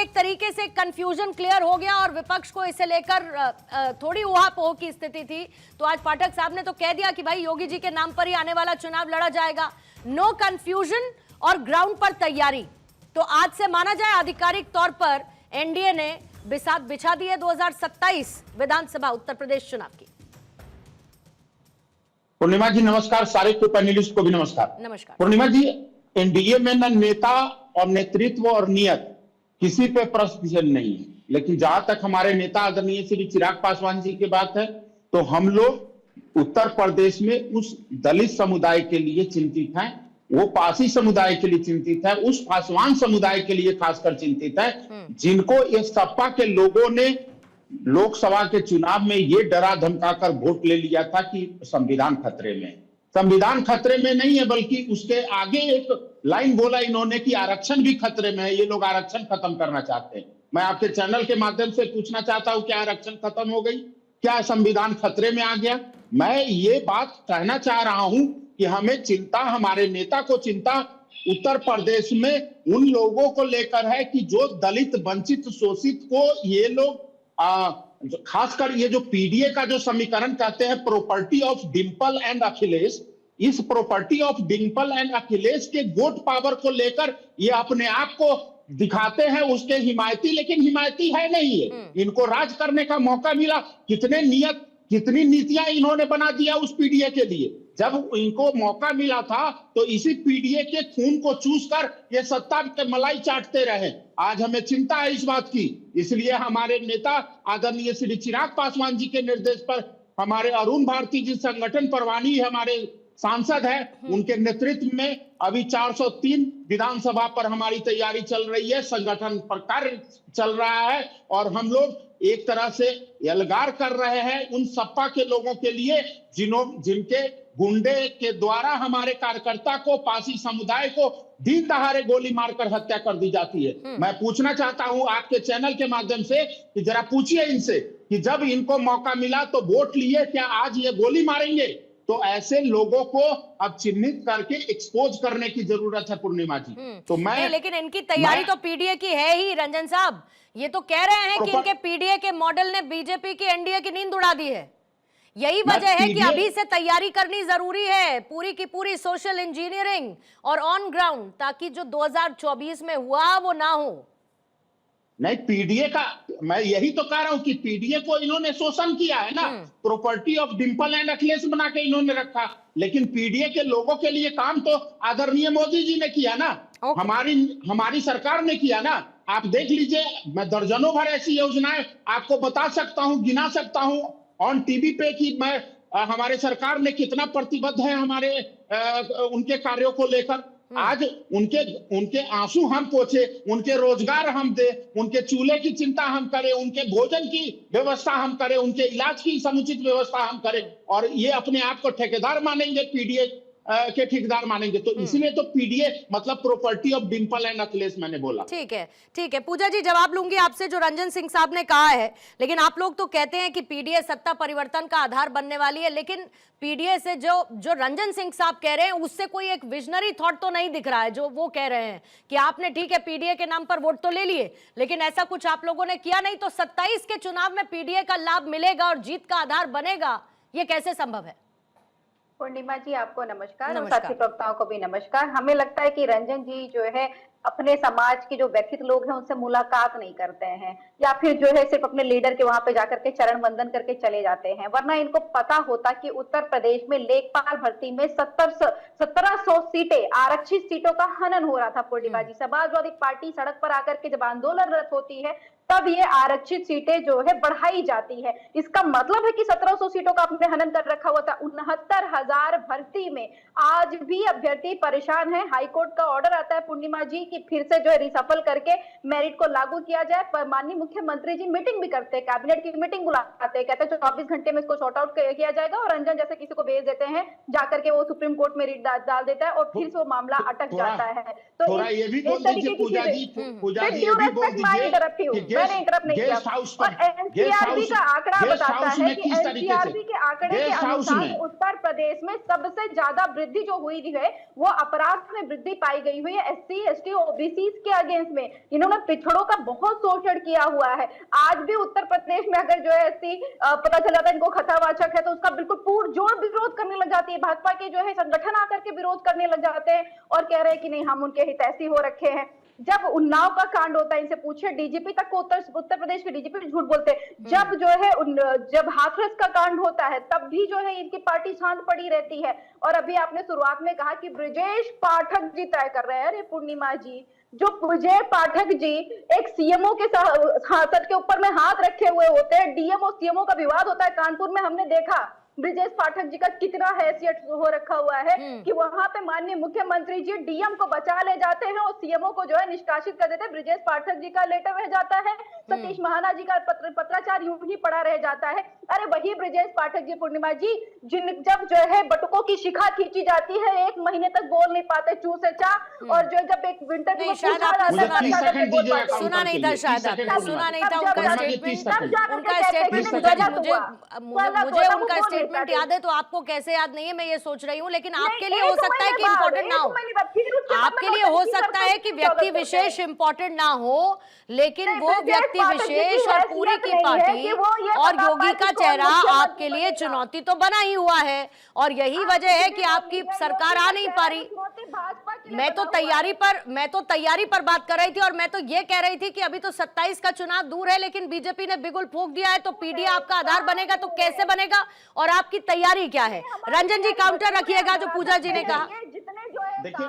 एक तरीके से कंफ्यूजन क्लियर हो गया और विपक्ष को इसे लेकर थोड़ी ऊहापोह की स्थिति थी। तो आज पाठक साहब ने तो कह दिया कि भाई योगी जी के नाम पर ही आने वाला चुनाव लड़ा जाएगा। नो कंफ्यूजन और ग्राउंड पर तैयारी। तो आज से माना जाए आधिकारिक तौर पर एनडीए ने बिसात बिछा दी है 2027 विधानसभा उत्तर प्रदेश चुनाव की। पूर्णिमा जी नमस्कार, सारे को पैनलिस्ट को भी नमस्कार। नमस्कार पूर्णिमा जी, एनडीए में न नेता और नेतृत्व और नियत किसी पे प्रश्न नहीं है, लेकिन जहां तक हमारे नेता आदरणीय श्री चिराग पासवान जी की बात है तो हम लोग उत्तर प्रदेश में उस दलित समुदाय के लिए चिंतित हैं, वो पासी समुदाय के लिए चिंतित है, उस पासवान समुदाय के लिए खासकर चिंतित है जिनको ये सपा के लोगों ने लोकसभा के चुनाव में ये डरा धमकाकर वोट ले लिया था कि संविधान खतरे में। संविधान खतरे में नहीं है, बल्कि उसके आगे एक लाइन बोला इन्होंने कि आरक्षण भी खतरे में है, ये लोग आरक्षण खत्म करना चाहते हैं। मैं आपके चैनल के माध्यम से पूछना चाहता हूं, क्या आरक्षण खत्म हो गई? क्या संविधान खतरे में आ गया? मैं ये बात कहना चाह रहा हूं कि हमें चिंता, हमारे नेता को चिंता उत्तर प्रदेश में उन लोगों को लेकर है कि जो दलित वंचित शोषित को ये लोग खासकर ये जो पीडीए का जो समीकरण कहते हैं property of Dimple and Akhilesh, इस property of Dimple and Akhilesh के वोट पावर को लेकर ये अपने आप को दिखाते हैं उसके हिमायती, लेकिन हिमायती है नहीं है। इनको राज करने का मौका मिला, कितनी नीतियां इन्होंने बना दिया उस पीडीए के लिए। जब इनको मौका मिला था तो इसी पीडीए के खून को चूस कर ये सत्ता के मलाई चाटते रहे। आज हमें चिंता है इस बात की, इसलिए हमारे नेता आदरणीय श्री चिराग पासवान जी के निर्देश पर हमारे अरुण भारती जी संगठन परवानी हमारे सांसद है, उनके नेतृत्व में अभी 403 विधानसभा पर हमारी तैयारी चल रही है, संगठन पर कार्य चल रहा है और हम लोग एक तरह से एल्गार कर रहे हैं उन सपा के लोगों के लिए जिनके गुंडे के द्वारा हमारे कार्यकर्ता को, पासी समुदाय को दिन दहाड़े गोली मारकर हत्या कर दी जाती है। मैं पूछना चाहता हूं आपके चैनल के माध्यम से कि जरा पूछिए इनसे कि जब इनको मौका मिला तो वोट लिए, क्या आज ये गोली मारेंगे? तो ऐसे लोगों को अब चिन्हित करके एक्सपोज करने की जरूरत है पूर्णिमा जी। तो मैं लेकिन इनकी तैयारी तो पीडीए की है ही। रंजन साहब ये तो कह रहे हैं कि इनके पीडीए के मॉडल ने बीजेपी की एनडीए की नींद उड़ा दी है। यही वजह है कि अभी से तैयारी करनी जरूरी है, पूरी की पूरी सोशल इंजीनियरिंग और ऑन ग्राउंड, ताकि जो 2024 में हुआ वो ना हो। नहीं, पीडीए का मैं यही तो कह रहा हूं कि पीडीए को इन्होंने शोषण किया है ना, property of Dimple and Akhilesh बना के इन्होंने रखा, लेकिन पीडीए के लोगों के लिए काम तो आदरणीय मोदी जी ने किया ना, हमारी सरकार ने किया ना। आप देख लीजिए, मैं दर्जनों भर ऐसी योजनाएं आपको बता सकता हूं, गिना सकता हूं ऑन टीवी पे कि मैं हमारे सरकार ने कितना प्रतिबद्ध है हमारे उनके कार्यों को लेकर। आज उनके आंसू हम पोछे, उनके रोजगार हम दे, उनके चूल्हे की चिंता हम करें, उनके भोजन की व्यवस्था हम करें, उनके इलाज की समुचित व्यवस्था हम करें और ये अपने आप को ठेकेदार मानेंगे, पीडीए के ठेकेदार मानेंगे। तो इसलिए तो पीडीए मतलब property of Dimple and Akhilesh मैंने बोला। ठीक है पूजा जी, जवाब लूंगी आपसे जो रंजन सिंह साहब ने कहा है। लेकिन आप लोग तो कहते हैं कि पीडीए सत्ता परिवर्तन का आधार बनने वाली है, लेकिन पीडीए से जो रंजन सिंह साहब कह रहे हैं उससे कोई एक विजनरी थॉट तो नहीं दिख रहा है। जो वो कह रहे हैं कि आपने ठीक है पीडीए के नाम पर वोट तो ले लिए, लेकिन ऐसा कुछ आप लोगों ने किया नहीं, तो 27 के चुनाव में पीडीए का लाभ मिलेगा और जीत का आधार बनेगा, ये कैसे संभव है? पूर्णिमा जी आपको नमस्कार और साथी प्रवक्ताओं को भी नमस्कार। हमें लगता है कि रंजन जी जो है अपने समाज के जो व्यथित लोग हैं उनसे मुलाकात नहीं करते हैं, या फिर जो है सिर्फ अपने लीडर के वहां पे जाकर के चरण वंदन करके चले जाते हैं। वरना इनको पता होता कि उत्तर प्रदेश में लेखपाल भर्ती में 1700 सीटें, आरक्षित सीटों का हनन हो रहा था। पूर्णिमा जी, समाजवादी पार्टी सड़क पर आकर के जब आंदोलनरत होती है तब ये आरक्षित सीटें जो है बढ़ाई जाती है। इसका मतलब है कि 1700 सीटों का आपने हनन कर रखा हुआ था। 69,000 भर्ती में आज भी अभ्यर्थी परेशान है। हाईकोर्ट का ऑर्डर आता है पूर्णिमा जी कि फिर से जो है रिसफल करके मेरिट को लागू किया जाए, पर माननीय मुख्यमंत्री जी मीटिंग भी करते हैं, कैबिनेट की मीटिंग बुलाते हैं, कहते हैं 24 घंटे में इसको सॉर्ट आउट किया जाएगा और रंजन जैसे किसी को भेज देते हैं, जाकर के वो सुप्रीम कोर्ट में रिट डाल देता है और फिर से वो मामला अटक जाता है। तो ये भी बोल दीजिए पूजा जी, मैंने इंटरप्ट नहीं किया। और एनसीआरबी का आंकड़ा बताता है कि एनसीआरबी के आंकड़े के अनुसार उत्तर प्रदेश में सबसे ज्यादा वृद्धि जो हुई है वो अपराध में वृद्धि पाई गई हुई है एससी, एसटी, ओबीसी के अगेंस्ट में। इन्होंने पिछड़ों का बहुत शोषण किया हुआ है। आज भी उत्तर प्रदेश में अगर जो है एससी पता चला था इनको खतरावाचक है तो उसका बिल्कुल पुरजोर विरोध करने लग जाती है। भाजपा के जो है संगठन आकर के विरोध करने लग जाते हैं और कह रहे हैं कि नहीं हम उनके हितैषी हो रखे हैं। जब उन्नाव का कांड होता है, इनसे पूछिए, डीजीपी तक को उत्तर प्रदेश के डीजीपी झूठ बोलते हैं। जब जो है जब हाथरस का कांड होता है तब भी जो है इनकी पार्टी शांत पड़ी रहती है। और अभी आपने शुरुआत में कहा कि ब्रजेश पाठक जी तय कर रहे हैं। अरे पूर्णिमा जी, जो ब्रजेश पाठक जी एक सीएमओ के सर के ऊपर में हाथ रखे हुए होते हैं, डीएमओ सीएमओ का विवाद होता है कानपुर में, हमने देखा ब्रजेश पाठक जी का कितना हैसियत हो रखा हुआ है कि वहां पे माननीय मुख्यमंत्री जी डीएम को बचा ले जाते हैं और सीएमओ को जो है निष्कासित कर देते हैं। ब्रजेश पाठक जी का लेटर रह जाता है, सतीश महाना जी का पत्राचार यूं ही पड़ा रह जाता है। अरे वही ब्रजेश पाठक जी, पूर्णिमा जी, जब जो है बटुकों की शिखा खींची जाती है, 1 महीने तक बोल नहीं पाते चू से चा, और जो जब एक विंटर सुना नहीं था शायद, सुना नहीं था उनका स्टेटमेंट। मुझे उनका स्टेटमेंट याद है तो आपको कैसे याद नहीं है मैं ये सोच रही हूँ। लेकिन आपके लिए हो सकता है कि इम्पोर्टेंट ना हो, आपके लिए हो सकता है कि व्यक्ति विशेष इम्पोर्टेंट ना हो, लेकिन वो व्यक्ति विशेष और पूरी की पार्टी और योगी का चेहरा आपके लिए चुनौती तो बना ही हुआ है। और यही वजह है कि आपकी सरकार आ नहीं पा रही। मैं तो तैयारी पर बात कर रही थी और मैं तो ये कह रही थी कि अभी तो 27 का चुनाव दूर है, लेकिन बीजेपी ने बिगुल फूंक दिया है। तो पीडीए आपका आधार बनेगा तो कैसे बनेगा और आपकी तैयारी क्या है? रंजन जी काउंटर रखिएगा जो पूजा जी ने कहा। देखिए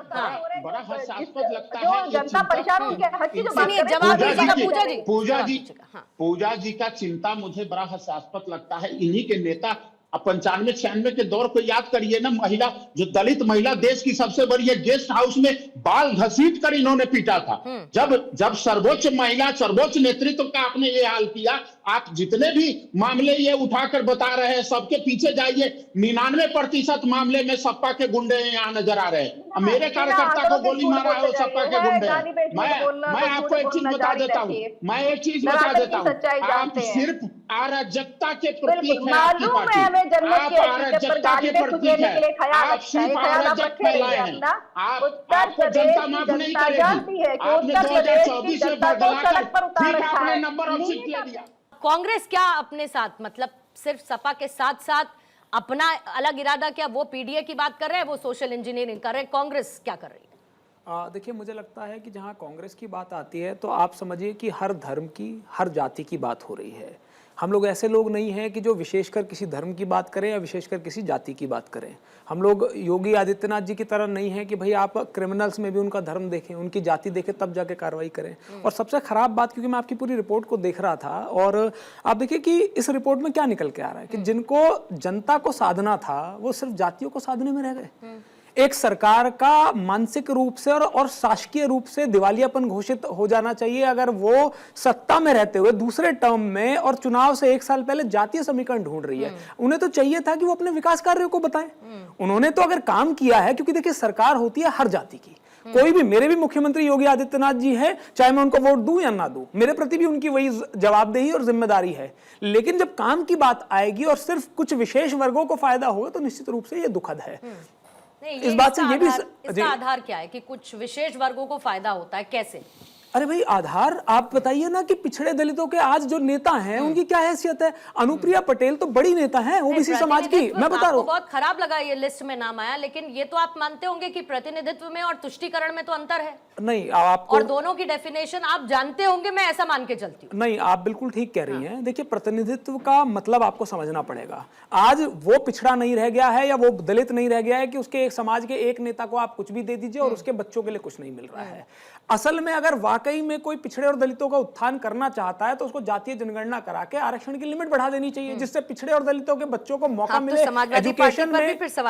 बड़ा हास्यास्पद लगता है, जनता परेशान हो गया। जवाब दीजिएगा पूजा जी का चिंता मुझे बड़ा हास्यास्पद लगता है। इन्हीं के नेता 95-96 के दौर को याद करिए ना, महिला जो दलित महिला देश की सबसे बड़ी है, गेस्ट हाउस में बाल घसीट कर इन्होंने पीटा था। जब सर्वोच्च महिला सर्वोच्च नेतृत्व का आपने ये हाल किया। आप जितने भी मामले ये उठाकर बता रहे हैं सबके पीछे जाइए, 99% मामले में सपा के गुंडे यहाँ नजर आ रहे हैं। मेरे कार्यकर्ता को गोली मारा है वो सपा के गुंडे। मैं आपको एक चीज बता देता हूँ, आप सिर्फ अराजकता के प्रतीक है आपकी पार्टी, आप अराजकता के प्रतीक है, आप सिर्फ अराजक फैलाए हैं। आपको जनता माफ नहीं करेगी। आपने 2024 में बदलाकर फिर आपने नंबर ऑफ सीट ले लिया। कांग्रेस क्या अपने साथ, मतलब सिर्फ सपा के साथ साथ अपना अलग इरादा, क्या वो पीडीए की बात कर रहे हैं, वो सोशल इंजीनियरिंग कर रहे हैं, कांग्रेस क्या कर रही है? देखिए मुझे लगता है कि जहां कांग्रेस की बात आती है तो आप समझिए कि हर धर्म की, हर जाति की बात हो रही है। हम लोग ऐसे लोग नहीं हैं कि जो विशेषकर किसी धर्म की बात करें या विशेषकर किसी जाति की बात करें। हम लोग योगी आदित्यनाथ जी की तरह नहीं है कि भाई आप क्रिमिनल्स में भी उनका धर्म देखें, उनकी जाति देखें तब जाके कार्रवाई करें। और सबसे खराब बात, क्योंकि मैं आपकी पूरी रिपोर्ट को देख रहा था और आप देखिए कि इस रिपोर्ट में क्या निकल के आ रहा है कि जिनको जनता को साधना था वो सिर्फ जातियों को साधने में रह गए। एक सरकार का मानसिक रूप से और शासकीय रूप से दिवालियापन घोषित हो जाना चाहिए अगर वो सत्ता में रहते हुए दूसरे टर्म में और चुनाव से 1 साल पहले जातीय समीकरण ढूंढ रही है। उन्हें तो चाहिए था कि वो अपने विकास कार्यों को बताएं। उन्होंने तो अगर काम किया है, क्योंकि देखिए सरकार होती है हर जाति की, कोई भी, मेरे भी मुख्यमंत्री योगी आदित्यनाथ जी हैं, चाहे मैं उनको वोट दूं या ना दूं, मेरे प्रति भी उनकी वही जवाबदेही और जिम्मेदारी है। लेकिन जब काम की बात आएगी और सिर्फ कुछ विशेष वर्गों को फायदा होगा तो निश्चित रूप से ये दुखद है। नहीं, इस बात से ये भी इसका आधार क्या है कि कुछ विशेष वर्गों को फायदा होता है, कैसे? अरे भाई आधार आप बताइए ना कि पिछड़े दलितों के आज जो नेता हैं उनकी क्या हैसियत है। अनुप्रिया पटेल तो बड़ी नेता हैं ओबीसी समाज की, मैं बता रहा हूँ। बहुत खराब लगा ये लिस्ट में नाम आया, लेकिन ये तो आप मानते होंगे कि प्रतिनिधित्व में और तुष्टीकरण में तो अंतर है। नहीं आपको, और दोनों की डेफिनेशन आप जानते होंगे, मैं ऐसा मान के चलती हूँ। नहीं आप बिल्कुल ठीक कह रही हैं। देखिए प्रतिनिधित्व का मतलब आपको समझना पड़ेगा। आज वो पिछड़ा नहीं रह गया है या वो दलित नहीं रह गया है कि उसके एक समाज के एक नेता को आप कुछ भी दे दीजिए और उसके बच्चों के लिए कुछ नहीं मिल रहा है। असल में अगर वाकई में कोई पिछड़े और दलितों का उत्थान करना चाहता है तो उसको जातीय जनगणना करा के आरक्षण की लिमिट बढ़ा देनी चाहिए, जिससे पिछड़े और दलितों के बच्चों को मौका मिले,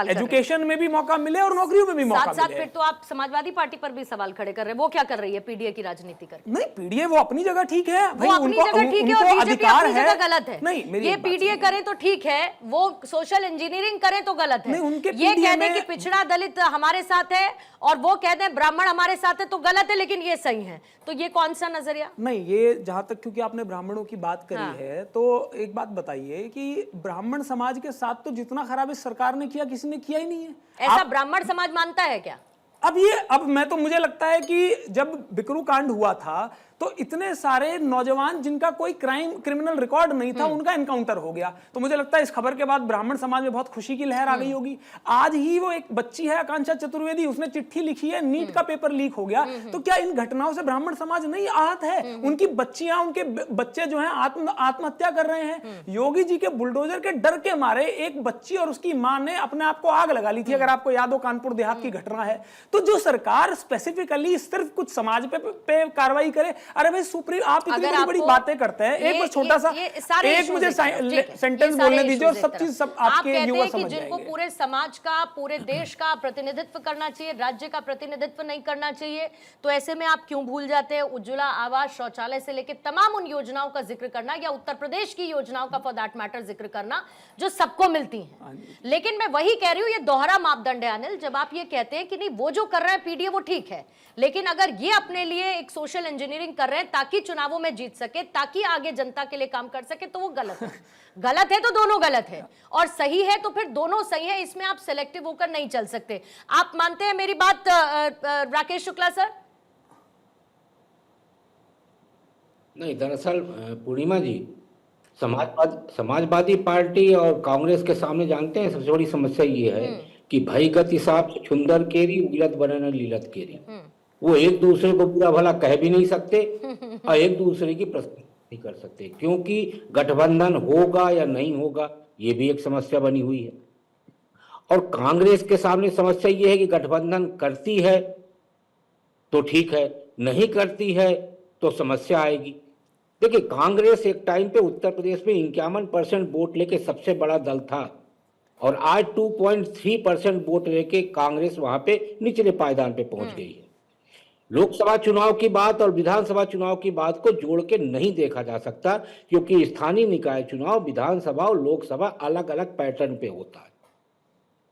एजुकेशन में भी मौका मिले और नौकरियों में भी मौका मिले। फिर तो आप समाजवादी पार्टी पर भी सवाल खड़े कर रहे हैं। वो क्या कर रही है पीडीए की राजनीति कर? नहीं पीडीए वो अपनी जगह ठीक है भाई, उनको अधिकार है, गलत है। नहीं ये पीडीए करें तो ठीक है, वो सोशल इंजीनियरिंग करें तो गलत है। ये कह दें कि पिछड़ा दलित हमारे साथ है और वो कह दें ब्राह्मण हमारे साथ है तो गलत है। लेकिन ये सही हैं, तो ये कौन सा नजरिया? नहीं, ये जहां तक, क्योंकि आपने ब्राह्मणों की बात करी है, तो एक बात बताइए कि ब्राह्मण समाज के साथ तो जितना खराब इस सरकार ने किया किसी ने किया ही नहीं है। ऐसा ब्राह्मण समाज मानता है क्या? अब मुझे लगता है कि जब बिकरू कांड हुआ था तो इतने सारे नौजवान जिनका कोई क्रिमिनल रिकॉर्ड नहीं था, उनका एनकाउंटर हो गया। तो मुझे लगता है इस खबर के बाद ब्राह्मण समाज में बहुत खुशी की लहर आ गई होगी। आज ही वो एक बच्ची है आकांक्षा चतुर्वेदी, उसने चिट्ठी लिखी है, नीट का पेपर लीक हो गया। तो क्या इन घटनाओं से ब्राह्मण समाज नहीं आहत है? उनकी बच्चियां, उनके बच्चे जो हैं आत्महत्या कर रहे हैं। योगी जी के बुलडोजर के डर के मारे एक बच्ची और उसकी मां ने अपने आप को आग लगा ली थी, अगर आपको याद हो, कानपुर देहात की घटना है। तो जो सरकार स्पेसिफिकली सिर्फ कुछ समाज पे कार्रवाई करे, अरे भाई सुप्रीम, आप इतनी बड़ी बड़ी बातें करते हैं। एक बस छोटा सा एक मुझे सेंटेंस बोलने दीजिए और सब चीज सब आपके युवा समझ जाएंगे। जिनको पूरे समाज का, पूरे देश का प्रतिनिधित्व करना चाहिए, राज्य का प्रतिनिधित्व नहीं करना चाहिए, तो ऐसे में आप क्यों भूल जाते हैं उज्ज्वला आवास, शौचालय से लेकर तमाम उन योजनाओं का जिक्र करना, या उत्तर प्रदेश की योजनाओं का फॉर दैट मैटर जिक्र करना जो सबको मिलती हैं। लेकिन मैं वही कह रही हूं, ये दोहरा मापदंड है अनिल। जब आप ये कहते हैं कि नहीं, वो जो कर रहे हैं पीडीए वो ठीक है, लेकिन अगर ये अपने लिए एक सोशल इंजीनियरिंग कर रहे हैं ताकि चुनावों में जीत सके, ताकि आगे जनता के लिए काम कर सके, तो वो गलत है। गलत है तो दोनों गलत है, और सही है तो फिर दोनों सही है। इसमें आप सिलेक्टिव होकर नहीं चल सकते। आप मानते हैं मेरी बात राकेश शुक्ला सर? नहीं, दरअसल पूर्णिमा जी, समाजवादी पार्टी और कांग्रेस के सामने जानते हैं सबसे बड़ी समस्या ये है कि भाई गति साहब छुंदर केरी उगलत बनन लीलत केरी, वो एक दूसरे को बुरा भला कह भी नहीं सकते और एक दूसरे की प्रशंसा नहीं कर सकते, क्योंकि गठबंधन होगा या नहीं होगा ये भी एक समस्या बनी हुई है। और कांग्रेस के सामने समस्या ये है कि गठबंधन करती है तो ठीक है, नहीं करती है तो समस्या आएगी। देखिए, कांग्रेस एक टाइम पे उत्तर प्रदेश में 51% वोट लेके सबसे बड़ा दल था, और आज 2.3% वोट लेके कांग्रेस वहां पे निचले पायदान पे पहुंच गई है। लोकसभा चुनाव की बात और विधानसभा चुनाव की बात को जोड़ के नहीं देखा जा सकता, क्योंकि स्थानीय निकाय चुनाव विधानसभा और लोकसभा अलग अलग पैटर्न पे होता है।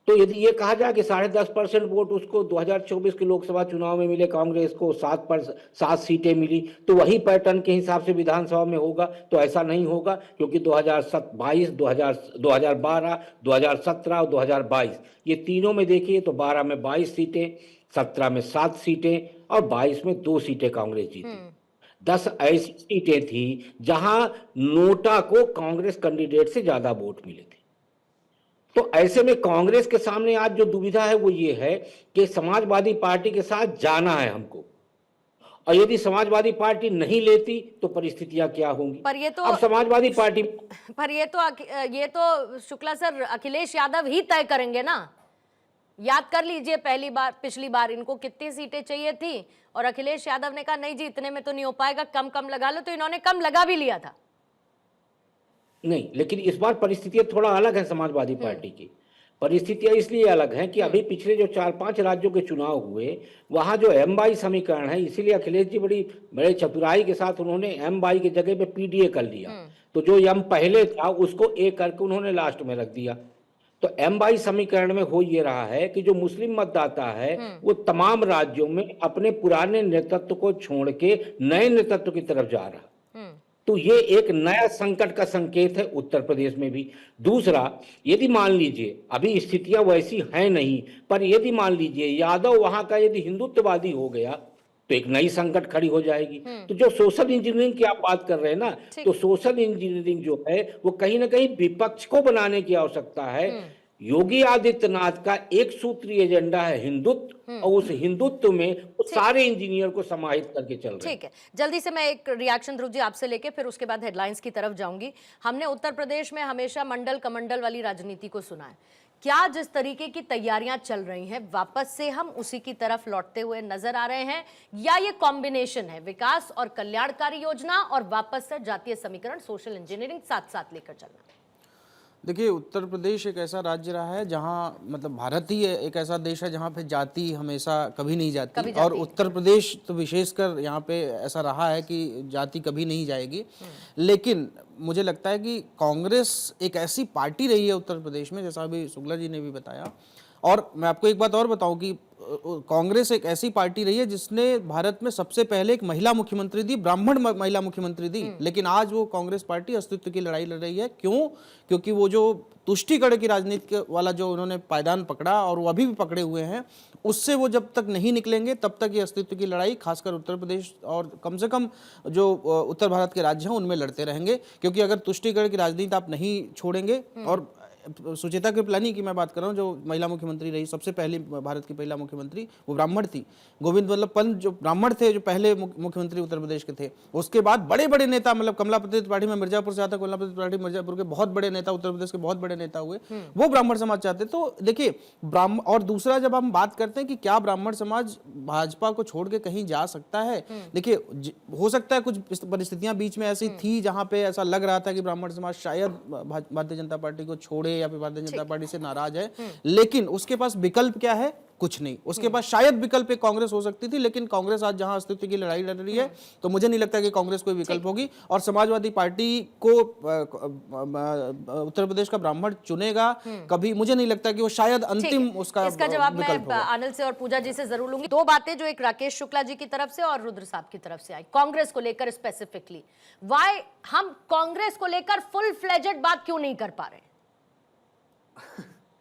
तो यदि ये कहा जाए कि 10.5% वोट उसको 2024 के लोकसभा चुनाव में मिले, कांग्रेस को 7 सीटें मिली, तो वही पैटर्न के हिसाब से विधानसभा में होगा, तो ऐसा नहीं होगा, क्योंकि 2022, 2012, 2017 और 2022 ये तीनों में देखिए तो 12 में 22 सीटें, 17 में 7 सीटें और 22 में 2 सीटें कांग्रेस जीती। 10 ऐसी सीटें थी जहां नोटा को कांग्रेस कैंडिडेट से ज्यादा वोट मिले थे। तो ऐसे में कांग्रेस के सामने आज जो दुविधा है वो ये है कि समाजवादी पार्टी के साथ जाना है हमको, और यदि समाजवादी पार्टी नहीं लेती तो परिस्थितियां क्या होंगी। पर ये तो अब समाजवादी पार्टी पर ये तो शुक्ला सर अखिलेश यादव ही तय करेंगे ना। याद कर लीजिए, पिछली बार इनको कितनी सीटें चाहिए थी और अखिलेश यादव ने कहा नहीं जी इतने में तो नहीं हो पाएगा, कम लगा लो, तो इन्होंने कम लगा भी लिया था। नहीं, लेकिन इस बार परिस्थितियां थोड़ा अलग है। समाजवादी पार्टी की परिस्थितियां इसलिए अलग हैं कि अभी पिछले जो 4-5 राज्यों के चुनाव हुए वहां जो M/I समीकरण है, इसीलिए अखिलेश जी बड़े चतुराई के साथ उन्होंने M/I की जगह पे PDA कर लिया। तो जो M पहले था उसको A करके उन्होंने लास्ट में रख दिया। तो M/I समीकरण में हो ये रहा है कि जो मुस्लिम मतदाता है वो तमाम राज्यों में अपने पुराने नेतृत्व को छोड़ के नए नेतृत्व की तरफ जा रहा। तो ये एक नया संकट का संकेत है उत्तर प्रदेश में भी। दूसरा, यदि मान लीजिए अभी स्थितियां वैसी हैं नहीं, पर यदि मान लीजिए यादव वहां का यदि हिंदुत्ववादी हो गया तो एक नई संकट खड़ी हो जाएगी। तो जो सोशल इंजीनियरिंग की आप बात कर रहे हैं ना, तो सोशल इंजीनियरिंग जो है वो कहीं ना कहीं विपक्ष को बनाने की आवश्यकता है। योगी आदित्यनाथ का एक सूत्रीय एजेंडा है हिंदुत्व, और उस हिंदुत्व में वो सारे इंजीनियर को समाहित करके चल रहे हैं। ठीक है, जल्दी से मैं एक रिएक्शन ध्रुव जी आपसे लेके फिर उसके बाद हेडलाइंस की तरफ जाऊंगी। हमने उत्तर प्रदेश में हमेशा मंडल कमंडल वाली राजनीति को सुना है। क्या जिस तरीके की तैयारियां चल रही हैं वापस से हम उसी की तरफ लौटते हुए नजर आ रहे हैं, या ये कॉम्बिनेशन है विकास और कल्याणकारी योजना और वापस से जातीय समीकरण, सोशल इंजीनियरिंग साथ साथ लेकर चलना? देखिए, उत्तर प्रदेश एक ऐसा राज्य रहा है जहाँ मतलब भारत ही एक ऐसा देश है जहाँ पे जाति हमेशा कभी नहीं जाती, और उत्तर प्रदेश तो विशेषकर यहाँ पे ऐसा रहा है कि जाति कभी नहीं जाएगी। लेकिन मुझे लगता है कि कांग्रेस एक ऐसी पार्टी रही है उत्तर प्रदेश में, जैसा अभी शुक्ला जी ने भी बताया। और मैं आपको एक बात और बताऊं कि कांग्रेस एक ऐसी पार्टी रही है जिसने भारत में सबसे पहले एक महिला मुख्यमंत्री दी, ब्राह्मण महिला मुख्यमंत्री दी, लेकिन आज वो कांग्रेस पार्टी अस्तित्व की लड़ाई लड़ रही है। क्यों? क्योंकि वो जो तुष्टीकरण की राजनीति वाला जो उन्होंने पायदान पकड़ा और वो अभी भी पकड़े हुए हैं, उससे वो जब तक नहीं निकलेंगे तब तक ये अस्तित्व की लड़ाई खासकर उत्तर प्रदेश और कम से कम जो उत्तर भारत के राज्य हैं उनमें लड़ते रहेंगे। क्योंकि अगर तुष्टीकरण की राजनीति आप नहीं छोड़ेंगे, और सुचेता कृपलानी की मैं बात कर रहा हूँ जो महिला मुख्यमंत्री रही, सबसे पहली भारत की महिला मुख्यमंत्री, वो ब्राह्मण थी। गोविंद वल्लभ पंत जो ब्राह्मण थे, जो पहले मुख्यमंत्री उत्तर प्रदेश के थे। उसके बाद बड़े बड़े नेता, मतलब कमलापति त्रिपाठी में मिर्जापुर से आता, कमलापति त्रिपाठी मिर्जापुर के बहुत बड़े नेता, उत्तर प्रदेश के बहुत बड़े नेता हुए, वो ब्राह्मण समाज चाहते। तो देखिए ब्राह्मण, और दूसरा जब हम बात करते हैं कि क्या ब्राह्मण समाज भाजपा को छोड़ के कहीं जा सकता है, देखिए हो सकता है कुछ परिस्थितियां बीच में ऐसी थी जहां पे ऐसा लग रहा था कि ब्राह्मण समाज शायद भारतीय जनता पार्टी को छोड़े या फिर भारतीय जनता पार्टी से नाराज है, लेकिन उसके पास विकल्प क्या है? कुछ नहीं। उसके पास शायद विकल्प एक कांग्रेस हो सकती थी, लेकिन कांग्रेस आज जहां अस्तित्व की लड़ाई लड़ रही है, तो मुझे नहीं लगता कि कांग्रेस कोई विकल्प होगी। और समाजवादी पार्टी को उत्तर प्रदेश का ब्राह्मण चुनेगा कभी, मुझे नहीं लगता कि वो शायद अंतिम उसका इसका जवाब मैं विकल्प होगा। अनिल से और पूजा जी से जरूर लूंगी। दो बातें जो एक राकेश शुक्ला जी की तरफ से और रुद्र साहब की तरफ से आई कांग्रेस को लेकर स्पेसिफिकली, वाई हम कांग्रेस को लेकर फुल फ्लेजेड बात क्यों नहीं कर पा रहे?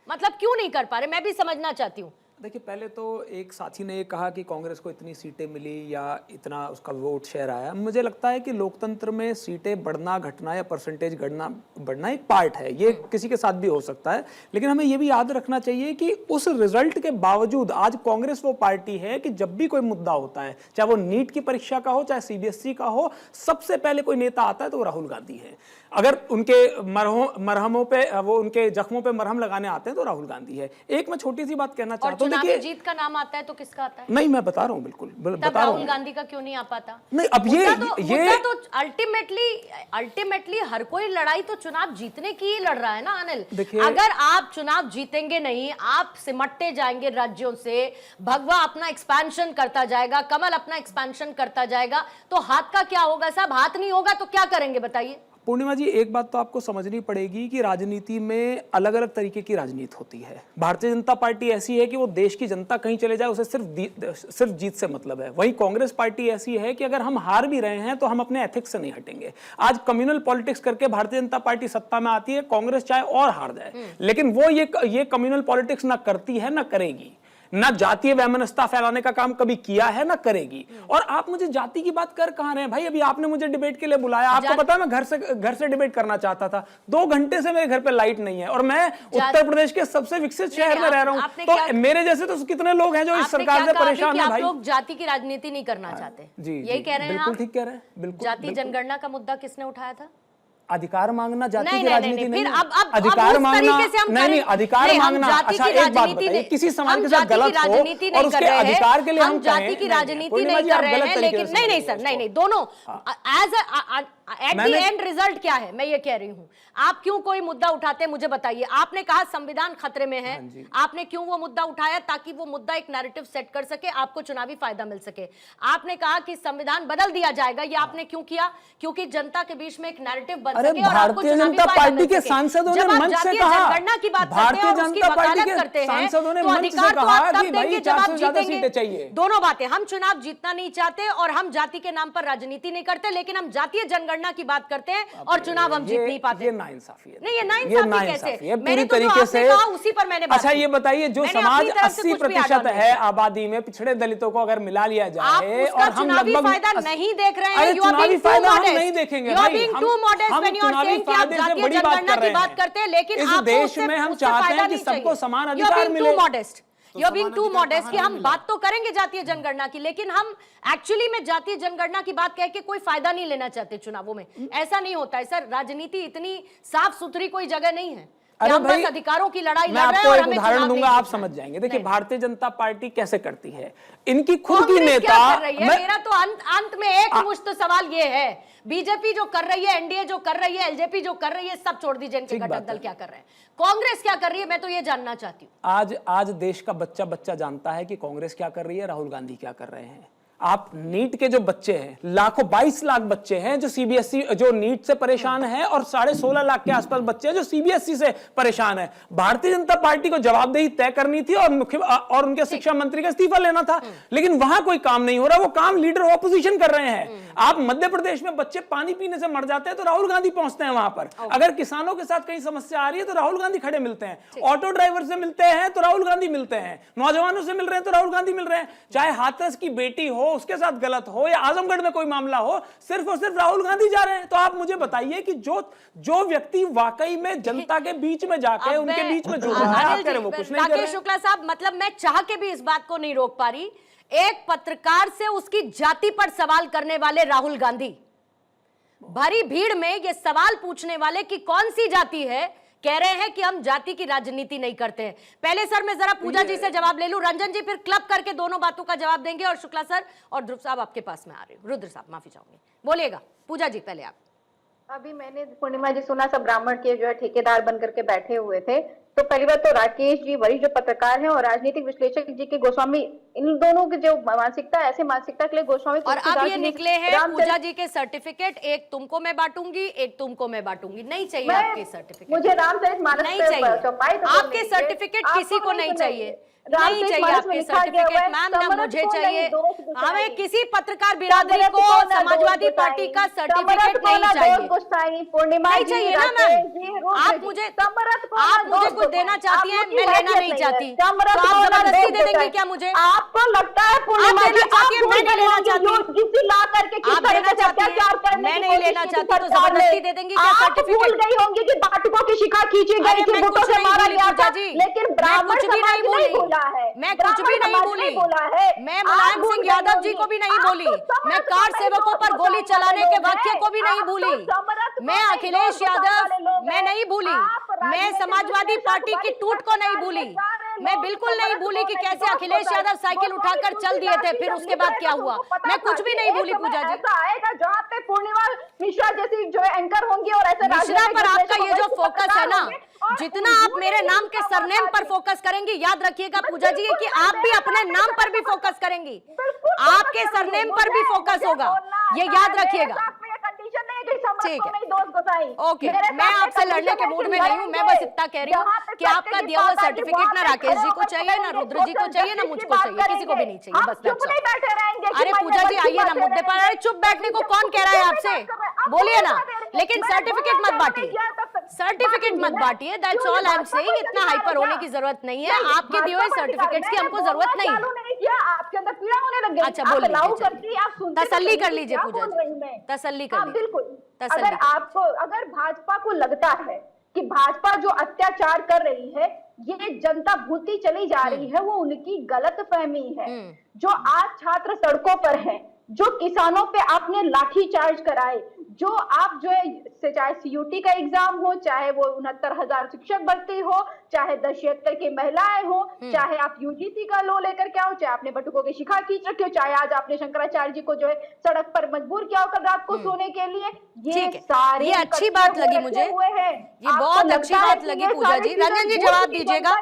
मतलब क्यों नहीं कर पा रहे, मैं भी समझना चाहती हूँ। देखिए, पहले तो एक साथी ने ये कहा कि कांग्रेस को इतनी सीटें मिली या इतना उसका वोट शेयर आया। मुझे लगता है कि लोकतंत्र में सीटें बढ़ना घटना या परसेंटेज बढ़ना एक पार्ट है, ये किसी के साथ भी हो सकता है। लेकिन हमें ये भी याद रखना चाहिए कि उस रिजल्ट के बावजूद आज कांग्रेस वो पार्टी है कि जब भी कोई मुद्दा होता है, चाहे वो नीट की परीक्षा का हो, चाहे सीबीएसई का हो, सबसे पहले कोई नेता आता है तो वो राहुल गांधी है। अगर उनके मरहमों पे, वो उनके जख्मों पे मरहम लगाने आते हैं तो राहुल गांधी है। एक मैं छोटी सी बात कहना चाहता हूं, चुनावी जीत का नाम आता है तो किसका आता है? नहीं, मैं बता रहा हूं, बिल्कुल बता रहा हूं। राहुल गांधी का क्यों नहीं आ पाता? नहीं, अब ये तो अल्टीमेटली हर कोई लड़ाई तो चुनाव जीतने की ही लड़ रहा है ना अनिल। अगर आप चुनाव जीतेंगे नहीं, आप सिमटते जाएंगे राज्यों से, भगवा अपना एक्सपेंशन करता जाएगा, कमल अपना एक्सपेंशन करता जाएगा, तो हाथ का क्या होगा साहब? हाथ नहीं होगा तो क्या करेंगे बताइए? पूर्णिमा जी, एक बात तो आपको समझनी पड़ेगी कि राजनीति में अलग अलग तरीके की राजनीति होती है। भारतीय जनता पार्टी ऐसी है कि वो देश की जनता कहीं चले जाए उसे सिर्फ जीत से मतलब है। वहीं कांग्रेस पार्टी ऐसी है कि अगर हम हार भी रहे हैं तो हम अपने एथिक्स से नहीं हटेंगे। आज कम्युनल पॉलिटिक्स करके भारतीय जनता पार्टी सत्ता में आती है, कांग्रेस चाहे और हार जाए, लेकिन वो ये कम्युनल पॉलिटिक्स ना करती है ना करेगी, ना जातीय वैमनस्यता फैलाने का काम कभी किया है ना करेगी। और आप मुझे जाति की बात कर कहां रहे हैं भाई? अभी आपने मुझे डिबेट के लिए बुलाया, आपको पता है मैं घर से डिबेट करना चाहता था, 2 घंटे से मेरे घर पे लाइट नहीं है और मैं उत्तर प्रदेश के सबसे विकसित शहर में रह रहा हूं, तो मेरे जैसे तो कितने लोग हैं जो इस सरकार से परेशान है भाई। आप लोग जाति की राजनीति नहीं करना चाहते, यही कह रहे हैं? बिल्कुल ठीक कह रहे हैं, बिल्कुल। जाति जनगणना का मुद्दा किसने उठाया था? अधिकार मांगना जाति की राजनीति नहीं, अब अधिकार मांगना नहीं, अधिकार मांगना। अच्छा, एक बात बताइए, किसी समाज के साथ गलत हो और उसके अधिकार के लिए हम जाति की राजनीति नहीं कर रहे हैं, लेकिन नहीं सर, नहीं दोनों as at the end result क्या है मैं ये कह रही हूं। आप क्यों कोई मुद्दा उठाते हैं मुझे बताइए? आपने कहा संविधान खतरे में है, आपने क्यों वो मुद्दा उठाया? ताकि वो मुद्दा एक नैरेटिव सेट कर सके, आपको चुनावी फायदा मिल सके। आपने कहा कि संविधान बदल दिया जाएगा, ये आपने क्यों किया? क्योंकि जनता के बीच में एक नैरेटिव बन सके और आपको चुनावी फायदा मिल सके। सांसदों ने मंच से कहा, जनगणना की बात करते हैं और उसकी वकालत करते हैं, तो अधिकार तो आप तब देंगे जब आप जीतेंगे। दोनों बातें, हम चुनाव जीतना नहीं चाहते और हम जाति के नाम पर राजनीति नहीं करते, लेकिन हम जातीय जनगणना की बात करते हैं और चुनाव हम जीत नहीं पाते। ये नाइंसाफी है। नहीं, ये नाइंसाफी कैसे? पूरी तरीके से उसी पर मैंने बात अच्छा की। ये बताइए, जो समाज 80% है आबादी में, पिछड़े दलितों को अगर मिला लिया जाए और हम लगभग फायदा नहीं देख रहे हैं, चुनावी फायदा हम नहीं देखेंगे भाई। हम चुनावी फायदे से बड़ी बात करते हैं, लेकिन इस देश में हम चाहते हैं कि सबको समान अधिकार मिले। You're being too modest कि हम बात तो करेंगे जातीय जनगणना की, लेकिन हम एक्चुअली में जातीय जनगणना की बात कह के कोई फायदा नहीं लेना चाहते चुनावों में। ऐसा नहीं होता है सर, राजनीति इतनी साफ सुथरी कोई जगह नहीं है। अरे भाई, अधिकारों की लड़ाई मैं आपको एक उदाहरण दूंगा, आप समझ जाएंगे। देखिए भारतीय जनता पार्टी कैसे करती है, इनकी खुद की नेता। मेरा तो अंत में एक मुश्त सवाल ये है, बीजेपी जो कर रही है, एनडीए जो कर रही है, एलजेपी जो कर रही है, सब छोड़ दीजिए, इनके घटक दल क्या कर रहे हैं, कांग्रेस क्या कर रही है, मैं तो ये जानना चाहती हूँ। आज देश का बच्चा जानता है कि कांग्रेस क्या कर रही है, राहुल गांधी क्या कर रहे हैं। आप नीट के जो बच्चे हैं, लाखों 22 लाख बच्चे हैं जो सीबीएसई जो नीट से परेशान हैं, और 16.5 लाख के आसपास बच्चे हैं जो सीबीएसई से परेशान हैं। भारतीय जनता पार्टी को जवाबदेही तय करनी थी और उनके शिक्षा मंत्री का इस्तीफा लेना था, लेकिन वहां कोई काम नहीं हो रहा। वो काम लीडर ऑपोजिशन कर रहे हैं। आप मध्य प्रदेश में बच्चे पानी पीने से मर जाते हैं तो राहुल गांधी पहुंचते हैं वहां पर। अगर किसानों के साथ कहीं समस्या आ रही है तो राहुल गांधी खड़े मिलते हैं। ऑटो ड्राइवर से मिलते हैं तो राहुल गांधी मिलते हैं। नौजवानों से मिल रहे हैं तो राहुल गांधी मिल रहे हैं। चाहे हाथरस की बेटी हो उसके साथ गलत हो, या आजमगढ़ में कोई मामला हो, सिर्फ और सिर्फ राहुल गांधी जा रहे हैं। तो आप मुझे बताइए कि जो व्यक्ति वाकई में जनता के बीच में जाके उनके बीच में जुड़ रहा है, वो कुछ नहीं कर रहे। राकेश शुक्ला साहब, मतलब मैं चाह के भी इस बात को नहीं रोक पा रही। एक पत्रकार से उसकी जाति पर सवाल करने वाले राहुल गांधी, भरी भीड़ में ये सवाल पूछने वाले कि कौन सी जाति है, कह रहे हैं कि हम जाति की राजनीति नहीं करते हैं। पहले सर मैं जरा पूजा जी से जवाब ले लूं, रंजन जी फिर क्लब करके दोनों बातों का जवाब देंगे, और शुक्ला सर और ध्रुव साहब आपके पास में आ रहे हो। रुद्र साहब माफी चाहूंगी, बोलिएगा। पूजा जी पहले आप। अभी मैंने पूर्णिमा जी सुना सब ब्राह्मण के जो है ठेकेदार बन करके बैठे हुए थे। तो पहली बात तो राकेश जी वरिष्ठ जो पत्रकार हैं और राजनीतिक विश्लेषक जी के गोस्वामी, इन दोनों की जो मानसिकता, ऐसे मानसिकता के लिए गोस्वामी और अब ये निकले हैं पूजा जी के सर्टिफिकेट, एक तुमको मैं बांटूंगी, एक तुमको मैं बांटूंगी। नहीं चाहिए आपके सर्टिफिकेट, मुझे रामचरितमानस नहीं चाहिए आपके सर्टिफिकेट, किसी को नहीं चाहिए, नहीं चाहिए आपके सर्टिफिकेट मैम, ना मुझे चाहिए। हमें किसी पत्रकार बिरादरी को समाजवादी पार्टी का सर्टिफिकेट नहीं चाहिए, पूर्णिमा नहीं चाहिए ना मैम। आप मुझे कुछ देना चाहती हैं, मैं लेना नहीं चाहती, तो आप जबरदस्ती दे देंगी क्या मुझे? आपको लगता है आप देना चाहती है, मैं नहीं लेना चाहती। ला करके किस तरह से अत्याचार करने मैं नहीं लेना चाहती, तो जबरदस्ती दे देंगी क्या सर्टिफिकेट? भूल गई होंगी कि बाटुकों की शिकार खींची गई थी, गुटों से मारा गया था, लेकिन ब्राह्मण समाज नहीं बोला है, मैं कुछ भी नहीं बोली, मैं मुलायम सिंह यादव जी को भी नहीं बोली, मैं कार सेवकों पर गोली चलाने के वाक्य को भी नहीं भूली, मैं अखिलेश यादव मैं नहीं भूली, मैं समाजवादी पार्टी की टूट को नहीं भूली, मैं बिल्कुल नहीं भूली कि कैसे अखिलेश यादव साइकिल उठाकर चल दिए थे, फिर उसके बाद क्या हुआ, मैं कुछ भी नहीं भूली। पूजा जी आएगा जहाँ पे पूर्णिमा मिश्रा जैसी जो एंकर होंगी और ऐसे मिश्रा पर आपका ये जो फोकस है ना, जितना आप मेरे नाम के सरनेम पर फोकस करेंगी, याद रखिएगा पूजा जी कि आप भी अपने नाम पर भी फोकस करेंगी, आपके सरनेम पर भी फोकस होगा, ये याद रखिएगा। ठीक है, ओके, मैं आपसे लड़ने के मूड में नहीं हूँ, मैं बस इतना कह रही हूँ कि आपका दिया हुआ सर्टिफिकेट ना राकेश जी को चाहिए, ना रुद्र जी को चाहिए, ना मुझको चाहिए, किसी को भी नहीं चाहिए, बस। अरे पूजा जी आइए ना मुद्दे पर। अरे चुप बैठने को कौन कह रहा है आपसे, बोलिए ना, लेकिन सर्टिफिकेट मत बांटिए, सर्टिफिकेट मत बांटिए, that's all I am saying. इतना हाइपर होने की जरूरत नहीं है, आपके दिए हुए सर्टिफिकेट्स की हमको जरूरत नहीं है। आपके अंदर पीड़ा होने लग गई, अच्छा बोल लीजिए, तसल्ली कर लीजिए पूजा जी, तसल्ली कर लीजिए। बिल्कुल, अगर भाजपा को लगता है कि भाजपा जो अत्याचार कर रही है ये जनता भूलती चली जा रही है, वो उनकी गलतफहमी है। जो आज छात्र सड़कों पर हैं, जो किसानों पे आपने लाठीचार्ज कराए, जो आप जो है चाहे सीयूटी का एग्जाम हो, चाहे वो 69,000 शिक्षक भर्ती हो, चाहे 10 की महिलाएं हो, चाहे आप यूजीसी का लो लेकर के आओ, चाहे आपने बटुकों की शिखा खींच रखी हो, चाहे आज आपने शंकराचार्य जी को जो है सड़क पर मजबूर किया होकर रात को सोने के लिए, ये सारे ये अच्छी बात लगी मुझे, ये बहुत अच्छी बात लगी पूजा जी। रंजन जी जवाब दीजिएगा,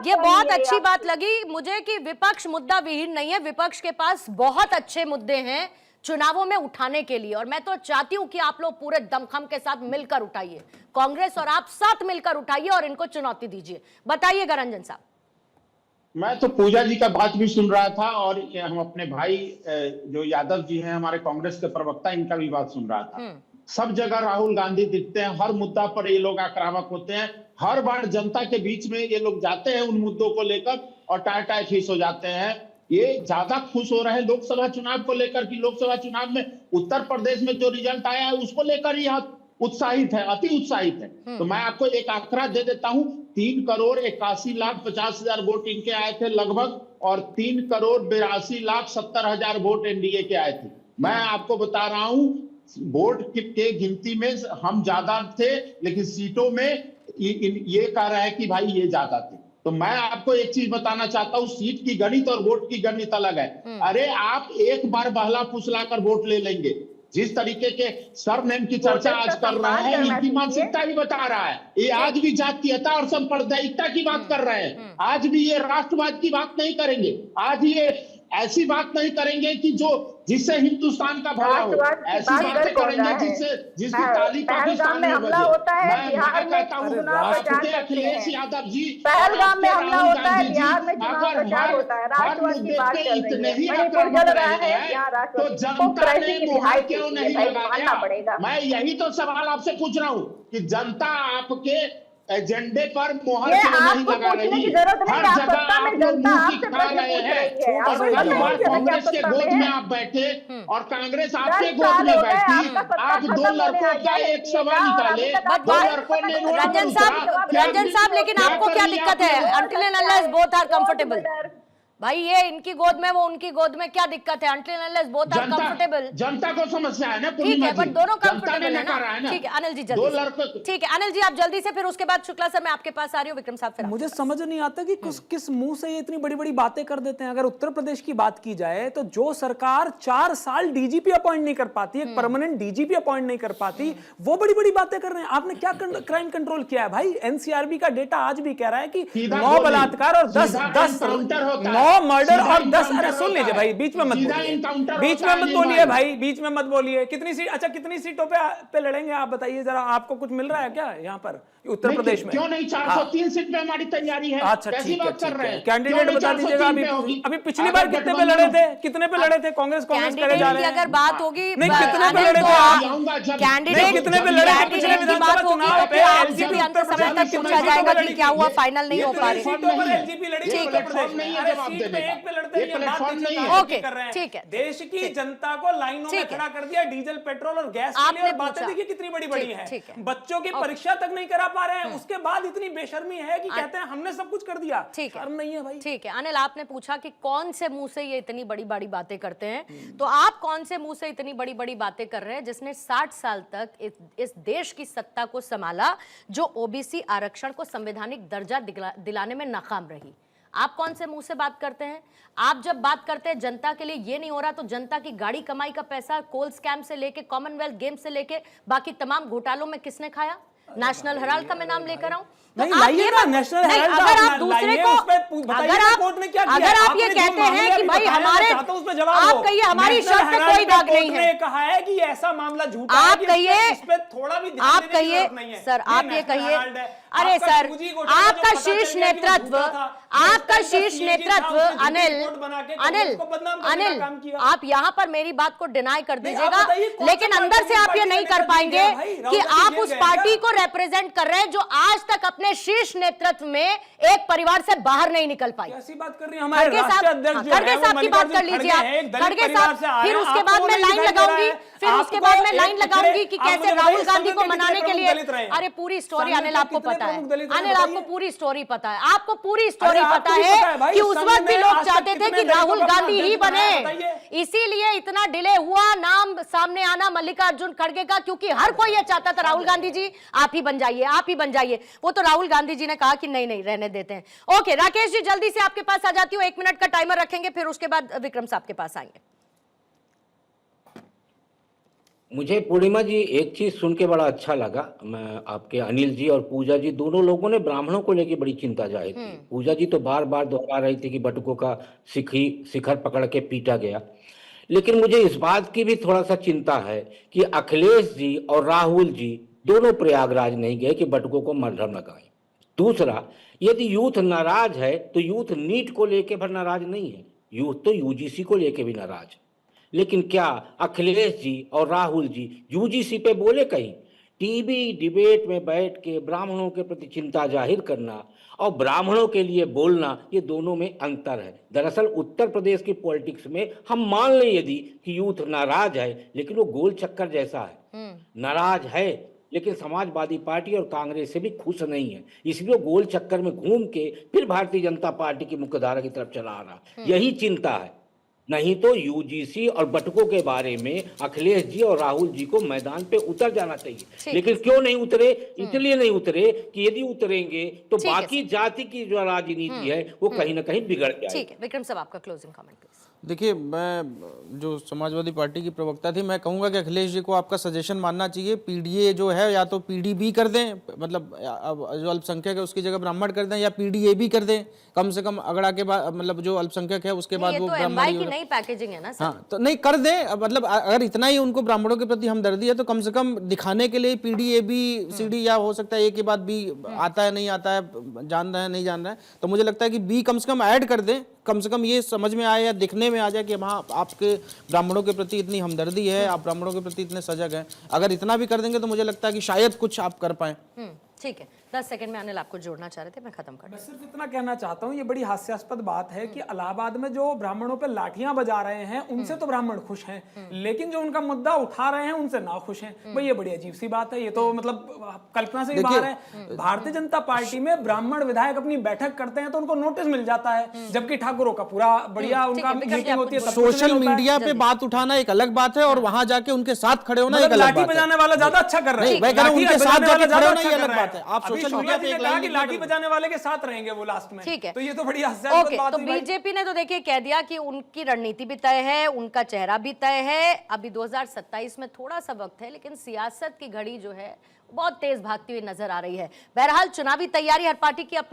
ये बहुत अच्छी बात लगी मुझे कि विपक्ष मुद्दा विहीन नहीं है, विपक्ष के पास बहुत अच्छे मुद्दे हैं चुनावों में उठाने के लिए, और मैं तो चाहती हूं कि आप लोग पूरे दमखम के साथ मिलकर उठाइए, कांग्रेस और आप साथ मिलकर उठाइए और इनको चुनौती दीजिए। बताइएगा रंजन साहब। मैं तो पूजा जी का बात भी सुन रहा था, और हम अपने भाई जो यादव जी हैं हमारे कांग्रेस के प्रवक्ता, इनका भी बात सुन रहा था। सब जगह राहुल गांधी दिखते हैं, हर मुद्दा पर ये लोग आक्रामक होते हैं, हर बार जनता के बीच में ये लोग जाते हैं उन मुद्दों को लेकर और टाय टाय खींच हो जाते हैं। ये ज्यादा खुश हो रहे हैं लोकसभा चुनाव को लेकर कि लोकसभा चुनाव में उत्तर प्रदेश में जो रिजल्ट आया है उसको लेकर ही उत्साहित है, अति उत्साहित है। तो मैं आपको एक आंकड़ा दे देता हूं, 3,81,50,000 वोट इनके आए थे लगभग, और 3,82,70,000 वोट एनडीए के आए थे। मैं आपको बता रहा हूं वोट के गिनती में हम ज्यादा थे, लेकिन सीटों में ये कह रहा है कि भाई ये ज्यादा थे। तो मैं आपको एक चीज बताना चाहता हूं, सीट की गणित और वोट की गणित अलग है। अरे आप एक बार बहला फुसलाकर वोट ले लेंगे, जिस तरीके के सरनेम की चर्चा आज कर रहा है, इनकी मानसिकता ही बता रहा है। ये आज भी जातीयता और सांप्रदायिकता की बात कर रहे हैं, आज भी ये राष्ट्रवाद की बात नहीं करेंगे, आज ये ऐसी बात नहीं करेंगे कि जो जिससे हिंदुस्तान का भला हो, राष्ट्रवाद की ऐसी बात बातें कर कौन करेंगे रहा है? जिसकी ताली पहलगाम पाकिस्तान में में हमला बजे। होता है, मैं बिहार में कहता हूँ चुनाव प्रचार आपके करते अखिलेश हैं। यादव जी, पहलगाम में आपके हमला राहुल होता है, गांधी जी, बिहार में चुनाव अगर प्रचार होता है, हर राष्ट्रवाद की मुद्दे बात पे चल रही इतने है। ही मणिपुर आक्रामक जल रहा रहे है, यहाँ हैं तो राष्ट्रवाद को जनता क्राइसिस ने की मुहर रिहाई क्यों देती है नहीं भाई, लगाया? मानना पड़ेगा। मैं यही तो सवाल आपसे पूछ रहा हूँ कि जनता आपके एजेंडे पर मुहर ये क्यों नहीं आपको लगा पूछने रही? की जरूरत नहीं हर है, आप जगह सत्ता में आप लोग जनता मुंह की आपसे खा प्रश्न रहे पूछ रही है। हैं आपको और ये कई पता बार नहीं चला कि आप कांग्रेस के सत्ता गोद में में है? आप बैठे और कांग्रेस 10 आपके गोद साल में हो गए बैठी। आपका सत्ता आप खत्म दो होने लड़कों आ का गया एक सभा और निकाले, अभी तक आप But दो why- लड़कों ने रोड पर रंजन उतरा, साहब, क्या रंजन साहब, लेकिन क्या आपको कर क्या लिया दिक्कत है? आपने? Until and unless both are comfortable. भाई ये इनकी गोद में, वो उनकी गोद में, क्या दिक्कत है? Until and unless both are comfortable. जनता को समस्या है ना ठीक पूर्णिमा है, जी, बट दोनों जनता ने कंफर्टेबल है नकारा है ना? ना। ठीक है अनिल जी, दो जल्दी से। लड़के ठीक है अनिल जी, आप जल्दी से, फिर उसके बाद शुक्ला सर मैं आपके पास आ रही हूँ, विक्रम साहब फिर मुझे समझ नहीं आता कि किस मुंह से ये इतनी बड़ी बड़ी बातें कर देते हैं। अगर उत्तर प्रदेश की बात की जाए तो जो सरकार 4 साल डीजीपी अपॉइंट नहीं कर पाती, एक परमानेंट डीजीपी अपॉइंट नहीं कर पाती, वो बड़ी बड़ी बातें कर रहे हैं। आपने क्या क्राइम कंट्रोल किया है भाई? एनसीआरबी का डेटा आज भी कह रहा है कि सीधा 9 गोली, बलात्कार और 10 सीधा encounter होता है। 9 मर्डर सीधा और 10, encounter अरे सुन होता लीजिए है। भाई, बीच में मत सीधा बोलिए, encounter बीच में होता है, मत नहीं बोलिए मालूम। भाई, बीच में मत बोलिए। कितनी सीटों पे लड़ेंगे आप बताइए जरा? आपको कुछ मिल रहा है क्या यहाँ पर उत्तर नहीं, प्रदेश में? क्यों नहीं? 403 सीट पे हमारी तैयारी है। अच्छा कैसी ठीक है, बात कर ठीक रहे है। हैं? कैंडिडेट क्यों नहीं बता दीजिएगा। 403 पे होगी? अभी पिछली अगर बार कितने पे लड़े थे? कितने पे लड़े थे? कांग्रेस करे कैंडिडेट जा की रहे हैं। अगर बात होगी, नहीं, कितने पे अनिल लड़े तो थे आप? आऊंगा जब- कैंडिडेट नहीं, कितने पे लड़े थे? पिछले कैंडिडेट की बात विधानसभा होगी चुनाव तो पे फिर एलजीपी आपसे भी अंत उत्तर समय प्रदेश तक में पूछा कितने जाएगा सीटों पे कि क्या हुआ, लड़ी? फाइनल नहीं ये हो तो पा ये रही। सीटों पर नहीं है। एलजीपी लड़ी ये उत्तर प्लेटफॉर्म प्रदेश में। नहीं है अरे जवाब सीट देने पे का। एक पे लड़ते ये नहीं है, बात प्लेटफॉर्म दीजिए नहीं कहाँ है। ओके, कर रहे हैं। ठीक है, देश की जनता को लाइनों में ठीक है। खड़ा कर दिया डीजल, पेट्रोल और गैस के लिए, आपने और बातें पूछा। देखिए कितनी बड़ी बड़ी है। ठीक है। बच्चों की परीक्षा तक नहीं करा पा रहे हैं, उसके बाद इतनी बेशर्मी है कि कहते हैं हमने सब कुछ कर दिया। ठीक है, शर्म नहीं है भाई। ठीक है अनिल, आपने पूछा कि कौन से मुंह से ये इतनी बड़ी बड़ी बातें करते हैं, तो आप कौन से मुंह से इतनी बड़ी बड़ी बातें कर रहे हैं जिसने 60 साल तक इस देश की सत्ता को संभाला, जो ओबीसी आरक्षण को संवैधानिक दर्जा दिलाने में नाकाम रही? आप कौन से मुंह से बात करते हैं? आप जब बात करते हैं जनता के लिए ये नहीं हो रहा, तो जनता की गाड़ी कमाई का पैसा कोल स्कैम से लेके, कॉमनवेल्थ गेम से लेके बाकी तमाम घोटालों में किसने खाया? नेशनल हेराल्ड का मैं नाम लेकर आऊं नहीं, लाइए ना नेशनल नहीं, हेराल्ड अगर का आप दूसरे लाइए, को, उस पे बताइए अगर ना आप कोर्ट ने क्या किया। अगर आप ये आपने जो कहते मामले हैं कि अभी भाई बताया, मैं हमारे, चाहता हूं उस पे जवाब आप दो। कहिए हमारी नेशनल शर्त पे हेराल्ड कोई पे दाग कोर्ट नहीं ने है। कहा है कि ऐसा मामला झूठा आप है कि कहिए, इस पे थोड़ा भी ध्यान आप देने की कहिए जरूरत नहीं है। सर, ये आप ये नेशनल कहिए, हेराल्ड है। अरे आपका सर, सूजी घोटाला जो आपका पता चल शीर्ष गया कि वो नेतृत्व, झूठा था, आपका जिस टाइम शीर्ष का CAG था, नेतृत्व, उसने अनिल, झूठी रिपोर्ट बना के अनिल, कांग्रेस को बदनाम करने अनिल, का काम किया। आप यहाँ पर मेरी बात को डिनाई कर नहीं, दीजिएगा, आप बताइए कौन लेकिन सा अंदर से पार्टी आप ये ने नहीं कर नेता पाएंगे दिया भाई? राहुल कि गांधी आप जेल उस गए पार्टी क्या? को रिप्रेजेंट कर रहे हैं जो आज तक अपने शीर्ष नेतृत्व में एक परिवार से बाहर नहीं निकल पाई। कैसी बात कर रही है? हमारे खड़गे राष्ट्रीय साहब, अध्यक्ष जो खड़गे है, वो साहब की बात कर मल्लिकार्जुन लीजिए खड़गे हैं, आप, एक दलित खड़गे परिवार साहब, से आ रहे फिर हैं, उसके आपको बाद वो मैं नहीं लाइन दिखाई दे रहा लगाऊंगी, है। फिर उसके आपको बाद मैं एक लाइन पिछड़े- लगाऊंगी कि आप कैसे मुझे राहुल बताइए, गांधी संघ को के मनाने कितने के प्रमुख लिए, दलित रहे हैं? अरे पूरी स्टोरी संघ अनिल के आपको कितने पता प्रमुख दलित है, रहे अनिल हैं? आपको बताइए। पूरी स्टोरी पता है, आपको पूरी स्टोरी अरे पता आपको भी पता है है भाई, कि उस संघ वक्त भी ने लोग आज तक चाहते थे कितने कि दलितों राहुल को अपना गांधी ही अध्यक्ष बनाया, बने, बताइए। इसीलिए इतना डिले हुआ नाम सामने आना मल्लिकार्जुन खड़गे का, क्योंकि हर कोई ये चाहता था राहुल गांधी जी आप ही बन जाइए, आप ही बन जाइए। वो तो राहुल गांधी जी ने कहा कि नहीं नहीं रहने देते हैं। ओके राकेश जी, जल्दी से आपके पास आ जाती हूँ, 1 मिनट का टाइमर रखेंगे, फिर उसके बाद विक्रम साहब के पास आएंगे। मुझे पूर्णिमा जी एक चीज सुन के बड़ा अच्छा लगा। मैं आपके अनिल जी और पूजा जी दोनों लोगों ने ब्राह्मणों को लेकर बड़ी चिंता जाहिर की। पूजा जी तो बार बार दोहरा रही थी कि बटुकों का शिखर पकड़ के पीटा गया, लेकिन मुझे इस बात की भी थोड़ा सा चिंता है कि अखिलेश जी और राहुल जी दोनों प्रयागराज नहीं गए कि बटुकों को मरहम लगाएं। दूसरा, यदि यूथ नाराज है तो यूथ नीट को लेके भर नाराज नहीं है, यूथ तो यूजीसी को लेके भी नाराज है। लेकिन क्या अखिलेश जी और राहुल जी यूजीसी पे बोले कहीं? टीवी डिबेट में बैठ के ब्राह्मणों के प्रति चिंता जाहिर करना और ब्राह्मणों के लिए बोलना, ये दोनों में अंतर है। दरअसल उत्तर प्रदेश की पॉलिटिक्स में हम मान लें यदि कि यूथ नाराज है, लेकिन वो गोल चक्कर जैसा है, नाराज है लेकिन समाजवादी पार्टी और कांग्रेस से भी खुश नहीं है, इसलिए गोल चक्कर में घूम के फिर भारतीय जनता पार्टी की मुख्यधारा की तरफ चला आ रहा। यही चिंता है। नहीं तो यूजीसी और बटुकों के बारे में अखिलेश जी और राहुल जी को मैदान पे उतर जाना चाहिए, लेकिन क्यों नहीं उतरे? इसलिए नहीं उतरे कि यदि उतरेंगे तो बाकी जाति की जो राजनीति है वो कहीं ना कहीं बिगड़ जाएगी। ठीक है विक्रम साहब, आपका क्लोजिंग कमेंट प्लीज। देखिए, मैं जो समाजवादी पार्टी की प्रवक्ता थी, मैं कहूंगा कि अखिलेश जी को आपका सजेशन मानना चाहिए। पीडीए जो है या तो पीडीबी कर दें, मतलब जो अल्पसंख्यक है उसकी जगह ब्राह्मण कर दें, या पीडीए भी कर दें। कम से कम अगड़ा के बाद, मतलब जो अल्पसंख्यक है उसके बाद ये वो तो ब्राह्मण एमवाई ही की होगा। नई पैकेजिंग है ना सर। हाँ, तो नहीं कर दें, मतलब अगर इतना ही उनको ब्राह्मणों के प्रति हमदर्दी है तो कम से कम दिखाने के लिए पीडीए बी सीडी, या हो सकता है ए के बाद बी आता है नहीं आता है, जान रहा है नहीं जान रहा है, तो मुझे लगता है कि बी कम से कम ऐड कर दें। कम से कम ये समझ में आए या दिखने में आ जाए कि हाँ, आपके ब्राह्मणों के प्रति इतनी हमदर्दी है, आप ब्राह्मणों के प्रति इतने सजग हैं। अगर इतना भी कर देंगे तो मुझे लगता है कि शायद कुछ आप कर पाए। ठीक है, 10 सेकंड में अनिल आपको जोड़ना चाह रहे थे, मैं खत्म कर मैं सिर्फ इतना कहना चाहता हूँ, ये बड़ी हास्यास्पद बात है कि इलाहाबाद में जो ब्राह्मणों पे लाठियां बजा रहे हैं उनसे तो ब्राह्मण खुश हैं, लेकिन जो उनका मुद्दा उठा रहे हैं उनसे ना खुश हैं। भाई ये बड़ी अजीब सी बात है, ये तो मतलब कल्पना से भी बाहर है। भारतीय जनता पार्टी में ब्राह्मण विधायक अपनी बैठक करते हैं तो उनको नोटिस मिल जाता है, जबकि ठाकुरों का पूरा बढ़िया उनका ठीक है, मीटिंग होती है, सब कुछ सोशल नहीं होता है। मीडिया पे बात उठाना एक अलग बात है और वहां जाके उनके साथ खड़े होना एक मतलब अलग लाठी बात है। बजाने वाला ज्यादा अच्छा कर रहा है। नहीं, मैं कह रहा हूं, उनके साथ जाके खड़े होना ये अलग बात है। आप अभी सोशल शुक्ला मीडिया जी पे ने एक कहा लाइन कि लिखना लाठी बजाने वाले के साथ रहेंगे वो लास्ट में। ठीक है, तो ये तो बड़ी हास्यास्पद ओके। बात तो हुई भाई। बीजेपी ने तो देखिए कह दिया कि उनकी रणनीति भी तय है, उनका चेहरा भी तय है। अभी 2027 में थोड़ा सा वक्त है, लेकिन सियासत की घड़ी जो है बहुत तेज भागती हुई नजर आ रही है। बहरहाल चुनावी तैयारी हर पार्टी की अपनी